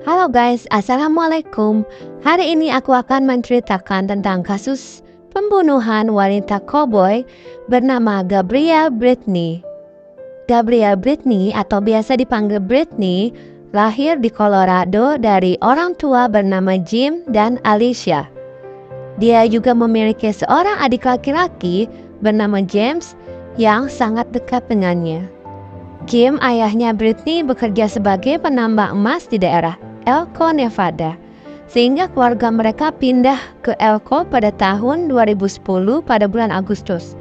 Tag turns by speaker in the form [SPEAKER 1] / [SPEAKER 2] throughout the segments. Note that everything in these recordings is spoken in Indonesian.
[SPEAKER 1] Halo guys, Assalamualaikum. Hari ini aku akan menceritakan tentang kasus pembunuhan wanita koboi bernama Gabrielle Britney. Gabrielle Britney atau biasa dipanggil Britney lahir di Colorado dari orang tua bernama Jim dan Alicia. Dia juga memiliki seorang adik laki-laki bernama James yang sangat dekat dengannya. Jim, ayahnya Britney, bekerja sebagai penambang emas di daerah Elko, Nevada, sehingga keluarga mereka pindah ke Elko pada tahun 2010 pada bulan Agustus.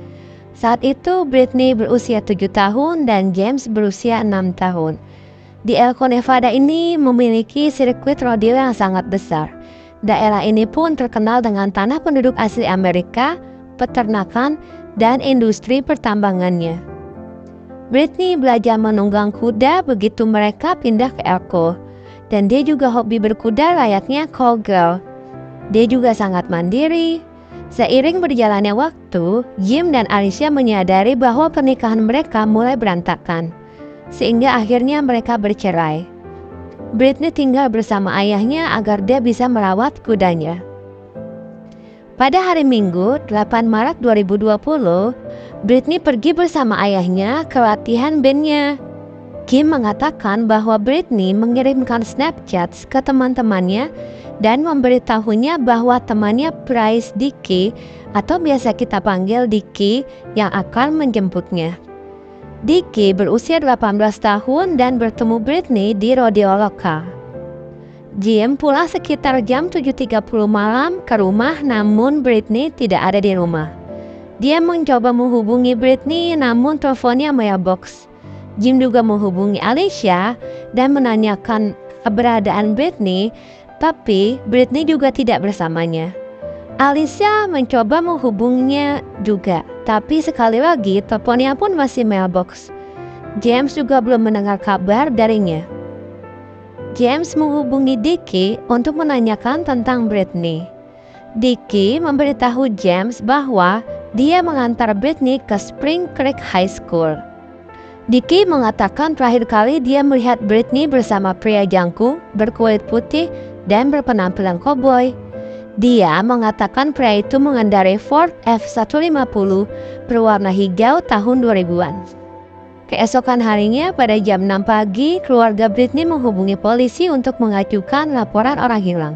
[SPEAKER 1] Saat itu Britney berusia 7 tahun dan James berusia 6 tahun. Di Elko, Nevada ini memiliki sirkuit rodeo yang sangat besar. Daerah ini pun terkenal dengan tanah penduduk asli Amerika, peternakan, dan industri pertambangannya. Britney belajar menunggang kuda begitu mereka pindah ke Elko, dan dia juga hobi berkuda layaknya cowgirl. Dia juga sangat mandiri. Seiring berjalannya waktu, Jim dan Alicia menyadari bahwa pernikahan mereka mulai berantakan, sehingga akhirnya mereka bercerai. Britney tinggal bersama ayahnya agar dia bisa merawat kudanya. Pada hari Minggu, 8 Maret 2020, Britney pergi bersama ayahnya ke latihan bandnya. Kim mengatakan bahwa Britney mengirimkan Snapchat ke teman-temannya dan memberitahunya bahwa temannya Bryce Dickey atau biasa kita panggil Dickey yang akan menjemputnya. Dickey berusia 18 tahun dan bertemu Britney di rodeo lokal. Jim pulang sekitar jam 7.30 malam ke rumah, namun Britney tidak ada di rumah. Dia mencoba menghubungi Britney namun teleponnya mailbox. Jim juga menghubungi Alicia dan menanyakan keberadaan Britney, tapi Britney juga tidak bersamanya. Alicia mencoba menghubunginya juga, tapi sekali lagi teleponnya pun masih mailbox. James juga belum mendengar kabar darinya. James menghubungi Dickey untuk menanyakan tentang Britney. Dickey memberitahu James bahwa dia mengantar Britney ke Spring Creek High School. Dickey mengatakan terakhir kali dia melihat Britney bersama pria jangkung, berkulit putih, dan berpenampilan koboi. Dia mengatakan pria itu mengendarai Ford F-150 berwarna hijau tahun 2000-an. Keesokan harinya pada jam 6 pagi, keluarga Britney menghubungi polisi untuk mengajukan laporan orang hilang.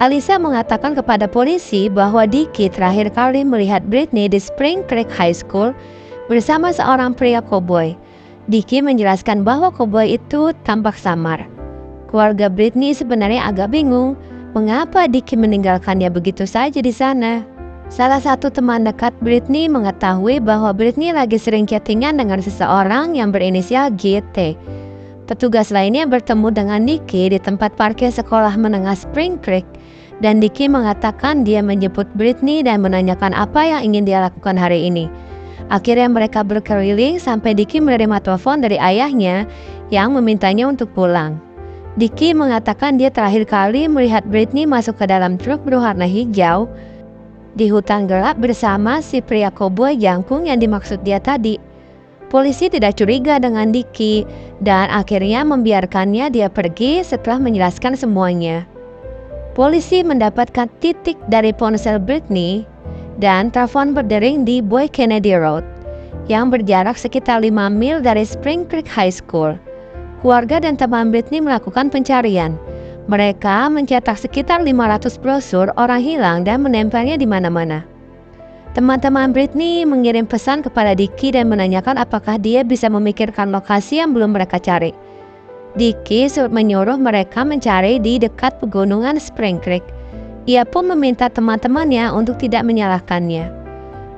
[SPEAKER 1] Alicia mengatakan kepada polisi bahwa Dickey terakhir kali melihat Britney di Spring Creek High School bersama seorang pria koboi. Dickey menjelaskan bahwa koboi itu tampak samar. Keluarga Britney sebenarnya agak bingung mengapa Dickey meninggalkannya begitu saja di sana. Salah satu teman dekat Britney mengetahui bahwa Britney lagi sering chattingan dengan seseorang yang berinisial GT. Petugas lainnya bertemu dengan Dickey di tempat parkir sekolah menengah Spring Creek, dan Dickey mengatakan dia menjemput Britney dan menanyakan apa yang ingin dia lakukan hari ini. Akhirnya mereka berkeliling sampai Dickey menerima telepon dari ayahnya yang memintanya untuk pulang. Dickey mengatakan dia terakhir kali melihat Britney masuk ke dalam truk berwarna hijau di hutan gelap bersama si pria koboi jangkung yang dimaksud dia tadi. Polisi tidak curiga dengan Dickey dan akhirnya membiarkannya dia pergi setelah menjelaskan semuanya. Polisi mendapatkan titik dari ponsel Britney dan telepon berdering di Boy Kennedy Road yang berjarak sekitar 5 mil dari Spring Creek High School. Keluarga dan teman Britney melakukan pencarian. Mereka mencetak sekitar 500 brosur orang hilang dan menempelnya di mana-mana. Teman-teman Britney mengirim pesan kepada Dickey dan menanyakan apakah dia bisa memikirkan lokasi yang belum mereka cari. Dickey menyuruh mereka mencari di dekat pegunungan Spring Creek. Ia pun meminta teman-temannya untuk tidak menyalahkannya.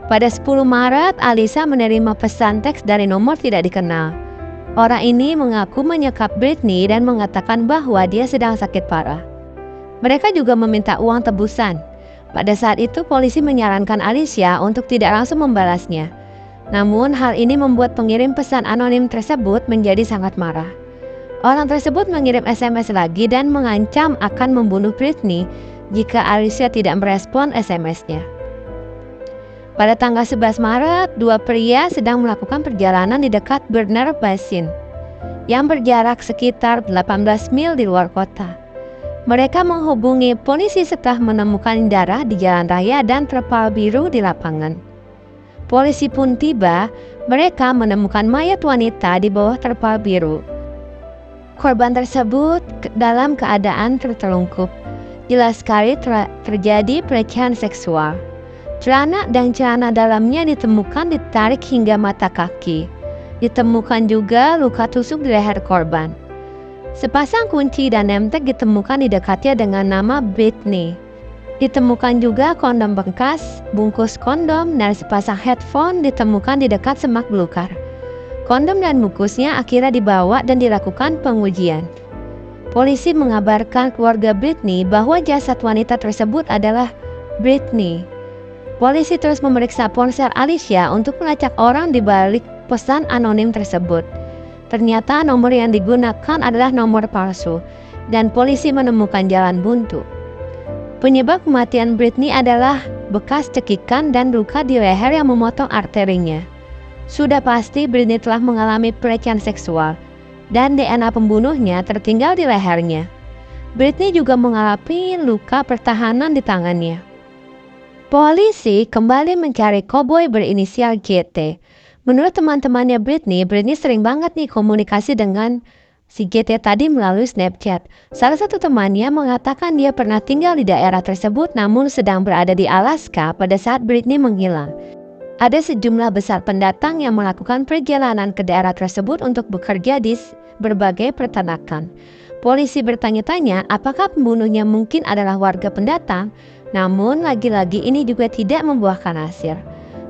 [SPEAKER 1] Pada 10 Maret, Alicia menerima pesan teks dari nomor tidak dikenal. Orang ini mengaku menyekap Britney dan mengatakan bahwa dia sedang sakit parah. Mereka juga meminta uang tebusan. Pada saat itu polisi menyarankan Alicia untuk tidak langsung membalasnya. Namun hal ini membuat pengirim pesan anonim tersebut menjadi sangat marah. Orang tersebut mengirim SMS lagi dan mengancam akan membunuh Britney jika Alicia tidak merespon SMS-nya. Pada tanggal 11 Maret, dua pria sedang melakukan perjalanan di dekat Burner Basin yang berjarak sekitar 18 mil di luar kota. Mereka menghubungi polisi setelah menemukan darah di jalan raya dan terpal biru di lapangan. Polisi pun tiba, mereka menemukan mayat wanita di bawah terpal biru. Korban tersebut dalam keadaan tertelungkup. Jelas sekali terjadi pelecehan seksual. Celana dan celana dalamnya ditemukan ditarik hingga mata kaki. Ditemukan juga luka tusuk di leher korban. Sepasang kunci dan nemtek ditemukan di dekatnya dengan nama Britney. Ditemukan juga kondom bekas, bungkus kondom, dan sepasang headphone ditemukan di dekat semak belukar. Kondom dan bungkusnya akhirnya dibawa dan dilakukan pengujian. Polisi mengabarkan keluarga Britney bahwa jasad wanita tersebut adalah Britney. Polisi terus memeriksa ponsel Alicia untuk melacak orang di balik pesan anonim tersebut. Ternyata nomor yang digunakan adalah nomor palsu, dan polisi menemukan jalan buntu. Penyebab kematian Britney adalah bekas cekikan dan luka di leher yang memotong arterinya. Sudah pasti Britney telah mengalami pelecehan seksual, dan DNA pembunuhnya tertinggal di lehernya. Britney juga mengalami luka pertahanan di tangannya. Polisi kembali mencari koboi berinisial GT. Menurut teman-temannya Britney sering banget nih komunikasi dengan si GT tadi melalui Snapchat. Salah satu temannya mengatakan dia pernah tinggal di daerah tersebut namun sedang berada di Alaska pada saat Britney menghilang. Ada sejumlah besar pendatang yang melakukan perjalanan ke daerah tersebut untuk bekerja di berbagai peternakan. Polisi bertanya-tanya apakah pembunuhnya mungkin adalah warga pendatang, namun lagi-lagi ini juga tidak membuahkan hasil.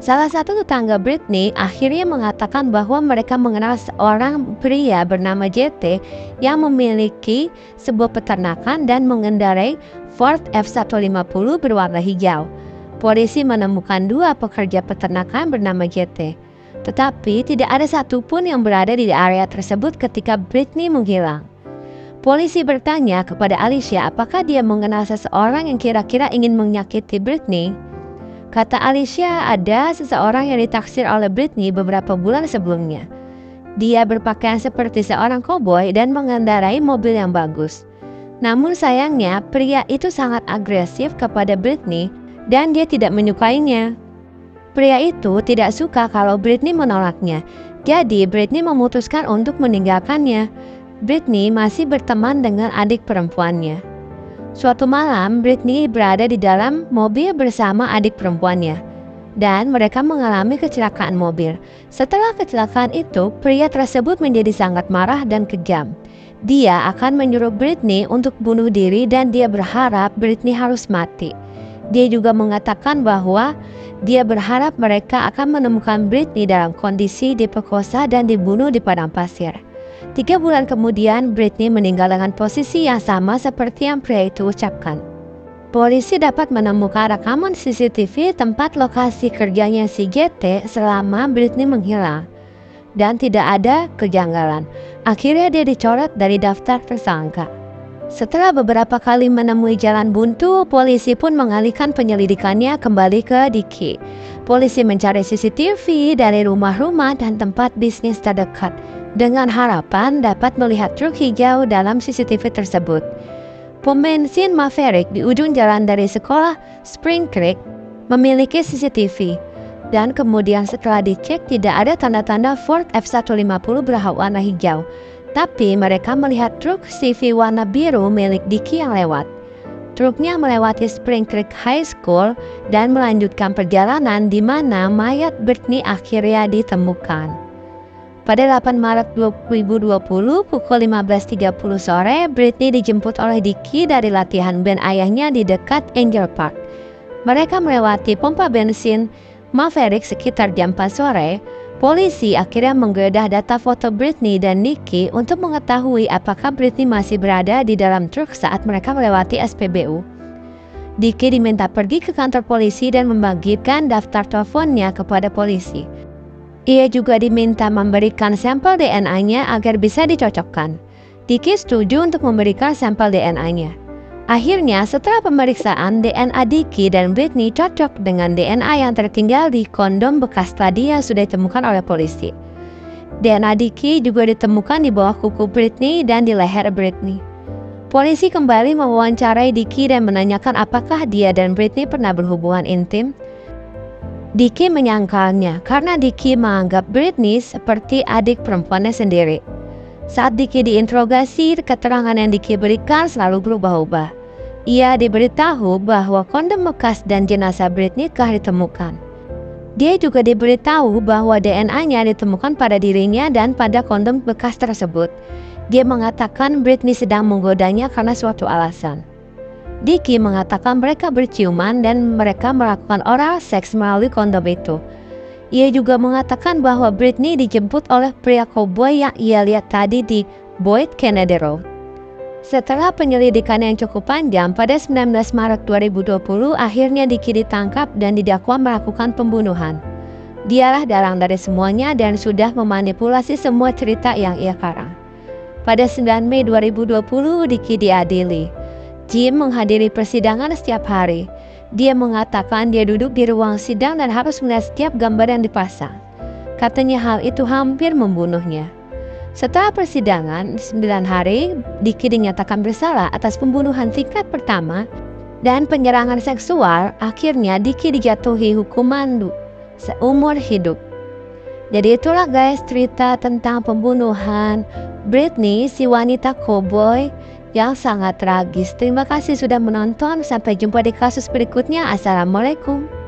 [SPEAKER 1] Salah satu tetangga Britney akhirnya mengatakan bahwa mereka mengenal seorang pria bernama JT yang memiliki sebuah peternakan dan mengendarai Ford F-150 berwarna hijau. Polisi menemukan 2 pekerja peternakan bernama JT, tetapi tidak ada satupun yang berada di area tersebut ketika Britney menghilang. Polisi bertanya kepada Alicia apakah dia mengenal seseorang yang kira-kira ingin menyakiti Britney. Kata Alicia, ada seseorang yang ditaksir oleh Britney beberapa bulan sebelumnya. Dia berpakaian seperti seorang koboi dan mengendarai mobil yang bagus. Namun sayangnya, pria itu sangat agresif kepada Britney dan dia tidak menyukainya. Pria itu tidak suka kalau Britney menolaknya, jadi Britney memutuskan untuk meninggalkannya. Britney masih berteman dengan adik perempuannya. Suatu malam, Britney berada di dalam mobil bersama adik perempuannya, dan mereka mengalami kecelakaan mobil. Setelah kecelakaan itu, pria tersebut menjadi sangat marah dan kejam. Dia akan menyuruh Britney untuk bunuh diri dan dia berharap Britney harus mati. Dia juga mengatakan bahwa dia berharap mereka akan menemukan Britney dalam kondisi diperkosa dan dibunuh di padang pasir. 3 bulan kemudian, Britney meninggal dengan posisi yang sama seperti yang pria itu ucapkan. Polisi dapat menemukan rekaman CCTV tempat lokasi kerjanya si GT selama Britney menghilang, dan tidak ada kejanggalan. Akhirnya dia dicoret dari daftar tersangka. Setelah beberapa kali menemui jalan buntu, polisi pun mengalihkan penyelidikannya kembali ke Dicky. Polisi mencari CCTV dari rumah-rumah dan tempat bisnis terdekat, dengan harapan dapat melihat truk hijau dalam CCTV tersebut. Pom bensin Maverick di ujung jalan dari sekolah Spring Creek memiliki CCTV, dan kemudian setelah dicek tidak ada tanda-tanda Ford F-150 berwarna hijau, tapi mereka melihat truk CV warna biru milik Dicky yang lewat. Truknya melewati Spring Creek High School dan melanjutkan perjalanan di mana mayat Britney akhirnya ditemukan. Pada 8 Maret 2020 pukul 15.30 sore, Britney dijemput oleh Dicky dari latihan band ayahnya di dekat Angel Park. Mereka melewati pompa bensin Maverick sekitar jam 4 sore. Polisi akhirnya menggeledah data foto Britney dan Dicky untuk mengetahui apakah Britney masih berada di dalam truk saat mereka melewati SPBU. Dicky diminta pergi ke kantor polisi dan membagikan daftar teleponnya kepada polisi. Ia juga diminta memberikan sampel DNA-nya agar bisa dicocokkan. Dicky setuju untuk memberikan sampel DNA-nya. Akhirnya, setelah pemeriksaan, DNA Dicky dan Britney cocok dengan DNA yang tertinggal di kondom bekas tadi yang sudah ditemukan oleh polisi. DNA Dicky juga ditemukan di bawah kuku Britney dan di leher Britney. Polisi kembali mewawancarai Dicky dan menanyakan apakah dia dan Britney pernah berhubungan intim. Dicky menyangkalnya karena Dicky menganggap Britney seperti adik perempuannya sendiri. Saat Dicky diinterogasi, keterangan yang Dicky berikan selalu berubah-ubah. Ia diberitahu bahwa kondom bekas dan jenazah Britney telah ditemukan. Dia juga diberitahu bahwa DNA-nya ditemukan pada dirinya dan pada kondom bekas tersebut. Dia mengatakan Britney sedang menggodanya karena suatu alasan. Dicky mengatakan mereka berciuman dan mereka melakukan oral seks melalui kondom itu. Ia juga mengatakan bahwa Britney dijemput oleh pria koboi yang ia lihat tadi di Boyd Kennedy Road. Setelah penyelidikan yang cukup panjang, pada 19 Maret 2020 akhirnya Dicky ditangkap dan didakwa melakukan pembunuhan. Dialah dalang dari semuanya dan sudah memanipulasi semua cerita yang ia karang. Pada 9 Mei 2020, Dicky diadili. Jim menghadiri persidangan setiap hari. Dia mengatakan dia duduk di ruang sidang dan harus melihat setiap gambar yang dipasang. Katanya hal itu hampir membunuhnya. Setelah persidangan 9 hari, Dicky dinyatakan bersalah atas pembunuhan tingkat pertama dan penyerangan seksual. Akhirnya Dicky dijatuhi hukuman seumur hidup. Jadi itulah guys cerita tentang pembunuhan Britney, si wanita koboi yang sangat tragis. Terima kasih sudah menonton. Sampai jumpa di kasus berikutnya. Assalamualaikum.